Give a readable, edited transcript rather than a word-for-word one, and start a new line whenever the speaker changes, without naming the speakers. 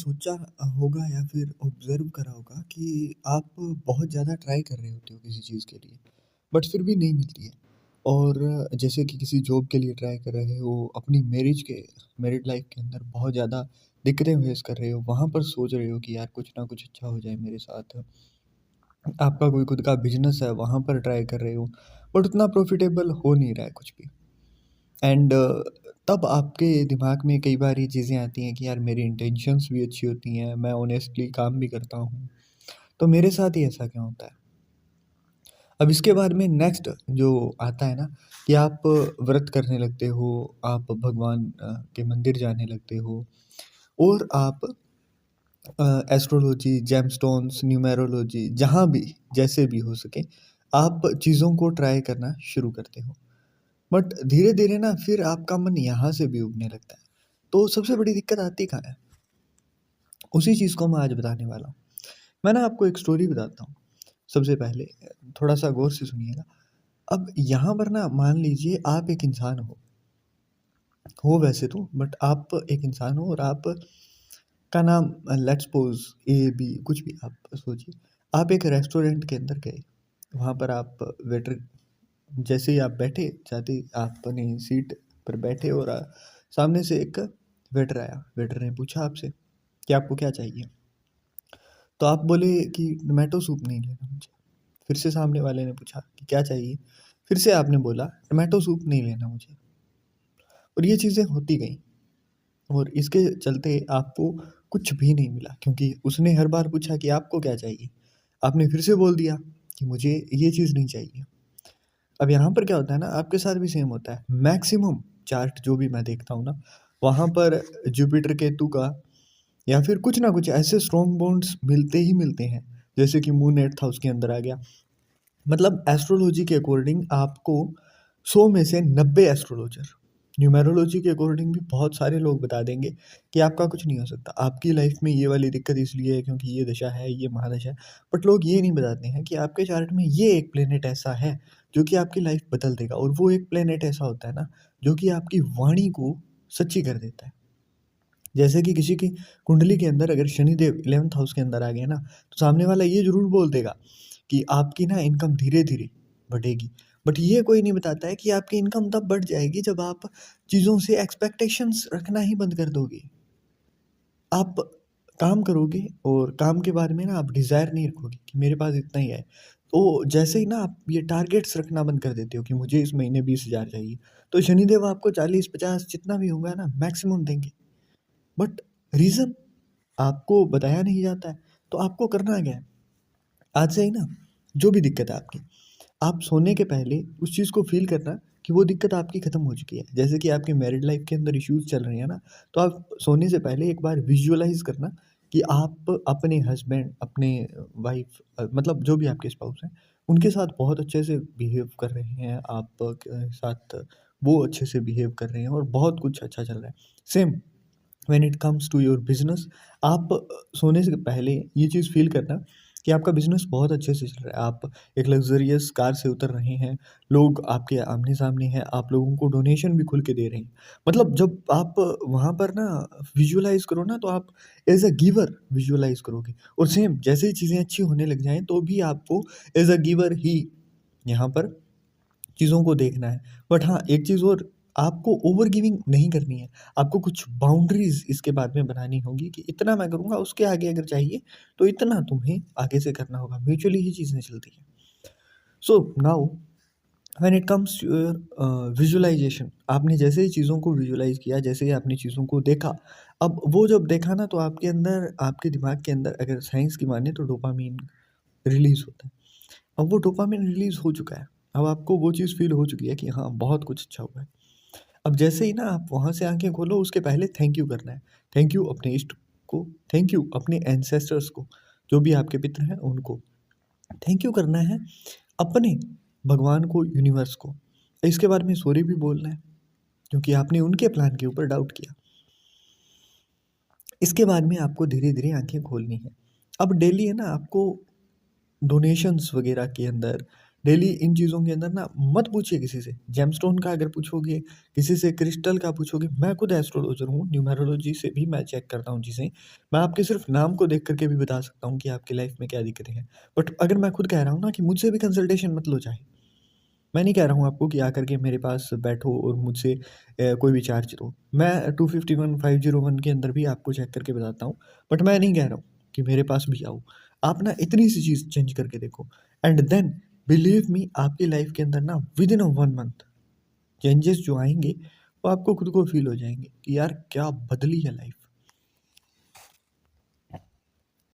सोचा होगा या फिर ऑब्ज़र्व करा होगा कि आप बहुत ज़्यादा ट्राई कर रहे होते हो किसी चीज़ के लिए, बट फिर भी नहीं मिलती है। और जैसे कि किसी जॉब के लिए ट्राई कर रहे हो, अपनी मैरिड लाइफ़ के अंदर बहुत ज़्यादा दिक्कतें फेस कर रहे हो, वहाँ पर सोच रहे हो कि यार कुछ ना कुछ अच्छा हो जाए मेरे साथ। आपका कोई खुद का बिज़नेस है, वहाँ पर ट्राई कर रहे हो, बट उतना प्रॉफ़िटेबल हो नहीं रहा है कुछ भी। एंड तब आपके दिमाग में कई बार ये चीज़ें आती हैं कि यार मेरी इंटेंशंस भी अच्छी होती हैं, मैं ऑनेस्टली काम भी करता हूँ, तो मेरे साथ ही ऐसा क्यों होता है? अब इसके बाद में नेक्स्ट जो आता है ना कि आप व्रत करने लगते हो, आप भगवान के मंदिर जाने लगते हो और आप एस्ट्रोलॉजी, जेमस्टोन्स, न्यूमेरोलॉजी जहाँ भी, जैसे भी हो सके, आप चीज़ों को ट्राई करना शुरू करते हो। बट धीरे-धीरे ना फिर आपका मन यहाँ से भी उबने लगता है। तो सबसे बड़ी दिक्कत आती कहाँ है? उसी चीज़ को मैं आज बताने वाला हूँ। मैं ना आपको एक स्टोरी बताता हूँ। सबसे पहले थोड़ा-सा गौर से सुनिएगा। अब यहाँ पर ना मान लीजिए आप एक इंसान हो वैसे तो, बट आप एक इंसान हो और आप का नाम लेट्स सपोज़ ए, बी कुछ भी आप सोचिए। आप एक रेस्टोरेंट के अंदर गए, वहाँ पर आप वेटर जैसे ही आप बैठे, जाते ही आप अपनी सीट पर बैठे और सामने से एक वेटर आया। वेटर ने पूछा आपसे कि आपको क्या चाहिए? तो आप बोले कि टोमेटो सूप नहीं लेना मुझे। फिर से सामने वाले ने पूछा कि क्या चाहिए? फिर से आपने बोला टोमेटो सूप नहीं लेना मुझे। और ये चीज़ें होती गईं और इसके चलते आपको कुछ भी नहीं मिला क्योंकि उसने हर बार पूछा कि आपको क्या चाहिए? आपने फिर से बोल दिया कि मुझे ये चीज़ नहीं चाहिए। अब यहाँ पर क्या होता है ना, आपके साथ भी सेम होता है। मैक्सिमम चार्ट जो भी मैं देखता हूँ ना, वहाँ पर जुपिटर, केतु का या फिर कुछ ना कुछ ऐसे स्ट्रॉन्ग बॉन्ड्स मिलते ही मिलते हैं। जैसे कि मून नेट था उसके अंदर आ गया। मतलब एस्ट्रोलॉजी के अकॉर्डिंग आपको 100 में से 90 एस्ट्रोलॉजर, न्यूमेरोलॉजी के अकॉर्डिंग भी बहुत सारे लोग बता देंगे कि आपका कुछ नहीं हो सकता। आपकी लाइफ में ये वाली दिक्कत इसलिए है क्योंकि ये दशा है, ये महादशा है। बट लोग ये नहीं बताते हैं कि आपके चार्ट में ये एक प्लेनेट ऐसा है जो कि आपकी लाइफ बदल देगा और वो एक प्लेनेट ऐसा होता है ना जो कि आपकी वाणी को सच्ची कर देता है। जैसे कि किसी की कुंडली के अंदर अगर शनिदेव 11th हाउस के अंदर आ गए ना, तो सामने वाला ये ज़रूर बोल देगा कि आपकी ना इनकम धीरे-धीरे बढ़ेगी। बट ये कोई नहीं बताता है कि आपकी इनकम तब बढ़ जाएगी जब आप चीज़ों से एक्सपेक्टेशंस रखना ही बंद कर दोगे। आप काम करोगे और काम के बारे में ना आप डिज़ायर नहीं रखोगे कि मेरे पास इतना ही है। तो जैसे ही ना आप ये टारगेट्स रखना बंद कर देते हो कि मुझे इस महीने 20,000 चाहिए, तो शनिदेव आपको 40-50 जितना भी होगा ना मैक्सिमम देंगे। बट रीज़न आपको बताया नहीं जाता है, तो आपको करना क्या है? आज से ही ना जो भी दिक्कत है आपकी, आप सोने के पहले उस चीज़ को फ़ील करना कि वो दिक्कत आपकी ख़त्म हो चुकी है। जैसे कि आपकी मैरिड लाइफ़ के अंदर इश्यूज़ चल रहे हैं ना, तो आप सोने से पहले एक बार विज़ुअलाइज़ करना कि आप अपने हस्बैंड, अपने वाइफ़ मतलब जो भी आपके स्पाउस हैं, उनके साथ बहुत अच्छे से बिहेव कर रहे हैं, आप के साथ वो अच्छे से बिहेव कर रहे हैं और बहुत कुछ अच्छा चल रहा है। Same when it comes to your business, आप सोने से पहले ये चीज़ फ़ील करना कि आपका बिज़नेस बहुत अच्छे से चल रहा है। आप एक लग्ज़रियस कार से उतर रहे हैं, लोग आपके आमने-सामने हैं, आप लोगों को डोनेशन भी खुल के दे रहे हैं। मतलब जब आप वहाँ पर ना विज़ुअलाइज़ करो ना तो आप एज़ अ गिवर विज़ुअलाइज़ करोगे और सेम जैसे ही चीज़ें अच्छी होने लग जाएँ तो भी आपको एज़ अ गिवर ही यहाँ पर चीज़ों को देखना है। बट हाँ, एक चीज़ और, आपको ओवर गिविंग नहीं करनी है। आपको कुछ बाउंड्रीज़ इसके बाद में बनानी होगी कि इतना मैं करूँगा, उसके आगे अगर चाहिए तो इतना तुम्हें आगे से करना होगा। म्यूचुअली ही चीज़ें चलती हैं। So now when it comes to your visualisation, आपने जैसे ही चीज़ों को विज़ुअलाइज़ किया, जैसे ही आपने चीज़ों को देखा, अब वो जब देखा ना तो आपके अंदर, आपके दिमाग के अंदर अगर साइंस की माने तो डोपामाइन रिलीज़ होता है। अब वो डोपामाइन रिलीज़ हो चुका है। अब आपको वो चीज़ फ़ील हो चुकी है कि हाँ, बहुत कुछ अच्छा हुआ है। अब जैसे ही ना आप वहाँ से आँखें खोलो, उसके पहले थैंक यू करना है। थैंक यू अपने इष्ट को, थैंक यू अपने एंसेस्टर्स को, जो भी आपके पितर हैं उनको। थैंक यू करना है अपने भगवान को, यूनिवर्स को। इसके बारे में सॉरी भी बोलना है, क्योंकि आपने उनके प्लान के ऊपर डाउट किया। इसके बाद में आपको धीरे-धीरे आँखें खोलनी है। अब डेली है ना आपको डोनेशंस वगैरह के अंदर, डेली इन चीज़ों के अंदर ना मत पूछिए किसी से। जेमस्टोन का अगर पूछोगे, किसी से क्रिस्टल का पूछोगे, मैं खुद एस्ट्रोलॉज़र हूँ, न्यूमेरोलॉजी से भी मैं चेक करता हूँ चीज़ें। मैं आपके सिर्फ़ नाम को देख कर के भी बता सकता हूँ कि आपकी लाइफ़ में क्या दिक्कतें हैं। बट अगर मैं खुद कह रहा हूँ ना कि मुझसे भी कंसल्टेशन मत लो चाहे। मैं नहीं कह रहा हूँ आपको कि आकर के मेरे पास बैठो और मुझसे कोई भी चार्ज लो। मैं 251 501 के अंदर भी आपको चेक करके बताता हूँ। बट मैं नहीं कह रहा हूँ कि मेरे पास भी आओ। आप ना इतनी सी चीज़ चेंज करके देखो एंड देन बिलीव मी आपकी लाइफ़ के अंदर ना विदिन अ 1 मंथ चेंजेस जो आएँगे वो आपको खुद को फ़ील हो जाएँगे कि यार क्या बदली है लाइफ़।